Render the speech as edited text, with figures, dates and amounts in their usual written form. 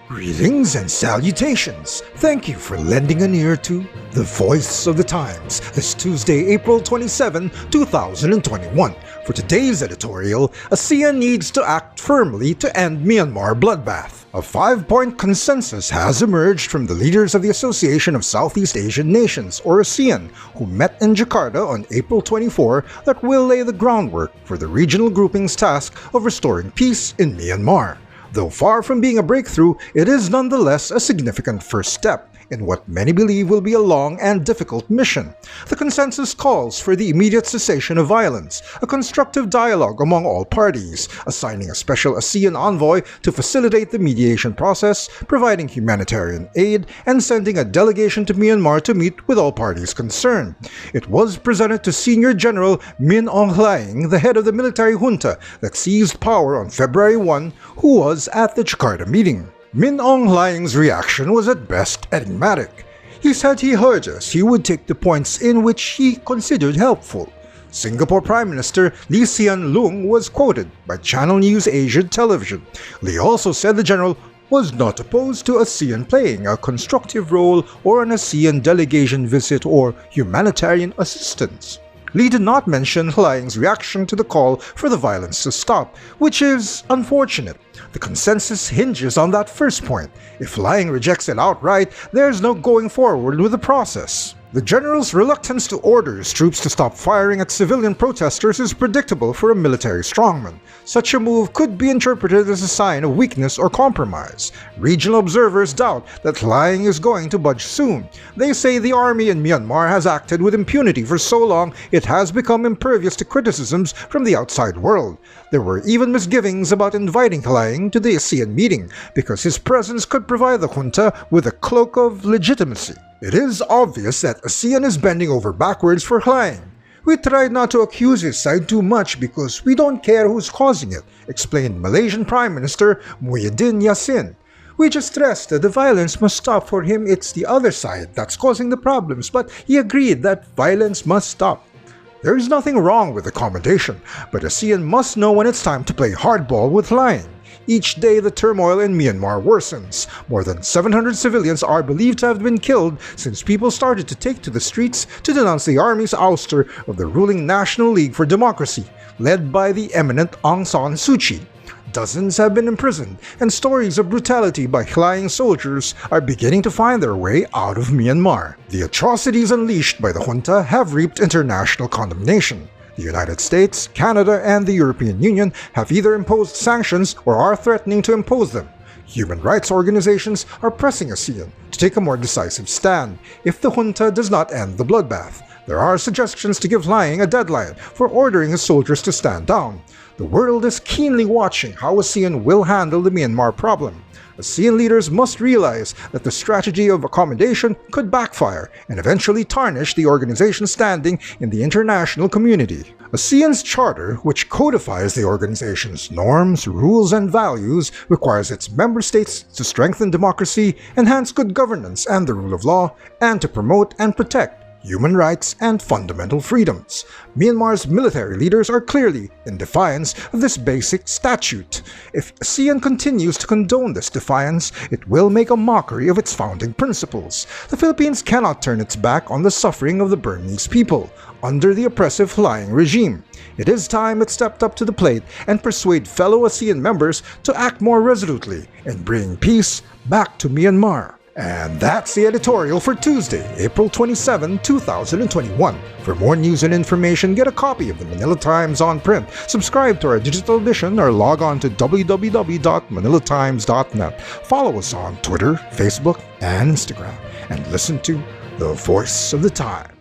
Greetings and salutations. Thank you for lending an ear to The Voice of the Times this Tuesday, April 27, 2021. For today's editorial, Asean needs to act firmly to end Myanmar bloodbath. A 5-point consensus has emerged from the leaders of the Association of Southeast Asian Nations, or Asean, who met in Jakarta on April 24 that will lay the groundwork for the regional grouping's task of restoring peace in Myanmar. Though far from being a breakthrough, it is nonetheless a significant first step in what many believe will be a long and difficult mission. The consensus calls for the immediate cessation of violence, a constructive dialogue among all parties, assigning a special Asean envoy to facilitate the mediation process, providing humanitarian aid, and sending a delegation to Myanmar to meet with all parties concerned. It was presented to Senior General Min Aung Hlaing, the head of the military junta that seized power on February 1, who was at the Jakarta meeting. Min Aung Hlaing's reaction was at best enigmatic. He said he heard us, he would take the points in which he considered helpful. Singapore Prime Minister Lee Hsien Loong was quoted by Channel News Asia television. Lee also said the general was not opposed to ASEAN playing a constructive role or an ASEAN delegation visit or humanitarian assistance. Lee did not mention Hlaing's reaction to the call for the violence to stop, which is unfortunate. The consensus hinges on that first point. If Hlaing rejects it outright, there's no going forward with the process. The general's reluctance to order his troops to stop firing at civilian protesters is predictable for a military strongman. Such a move could be interpreted as a sign of weakness or compromise. Regional observers doubt that Hlaing is going to budge soon. They say the army in Myanmar has acted with impunity for so long it has become impervious to criticisms from the outside world. There were even misgivings about inviting Hlaing to the ASEAN meeting because his presence could provide the junta with a cloak of legitimacy. It is obvious that ASEAN is bending over backwards for Hlaing. We tried not to accuse his side too much because we don't care who's causing it, explained Malaysian Prime Minister Muhyiddin Yassin. We just stressed that the violence must stop. For him, it's the other side that's causing the problems, but he agreed that violence must stop. There is nothing wrong with accommodation, but ASEAN must know when it's time to play hardball with Hlaing. Each day the turmoil in Myanmar worsens. More than 700 civilians are believed to have been killed since people started to take to the streets to denounce the army's ouster of the ruling National League for Democracy, led by the eminent Aung San Suu Kyi. Dozens have been imprisoned, and stories of brutality by Hlaing soldiers are beginning to find their way out of Myanmar. The atrocities unleashed by the junta have reaped international condemnation. The United States, Canada, and the European Union have either imposed sanctions or are threatening to impose them. Human rights organizations are pressing ASEAN to take a more decisive stand if the junta does not end the bloodbath. There are suggestions to give Hlaing a deadline for ordering his soldiers to stand down. The world is keenly watching how ASEAN will handle the Myanmar problem. ASEAN leaders must realize that the strategy of accommodation could backfire and eventually tarnish the organization's standing in the international community. ASEAN's charter, which codifies the organization's norms, rules, and values, requires its member states to strengthen democracy, enhance good governance and the rule of law, and to promote and protect human rights and fundamental freedoms. Myanmar's military leaders are clearly in defiance of this basic statute. If ASEAN continues to condone this defiance, it will make a mockery of its founding principles. The Philippines cannot turn its back on the suffering of the Burmese people under the oppressive Hlaing regime. It is time it stepped up to the plate and persuade fellow ASEAN members to act more resolutely in bringing peace back to Myanmar. And that's the editorial for Tuesday, April 27, 2021. For more news and information, get a copy of the Manila Times on print, subscribe to our digital edition, or log on to www.manilatimes.net. Follow us on Twitter, Facebook, and Instagram, and listen to The Voice of the Times.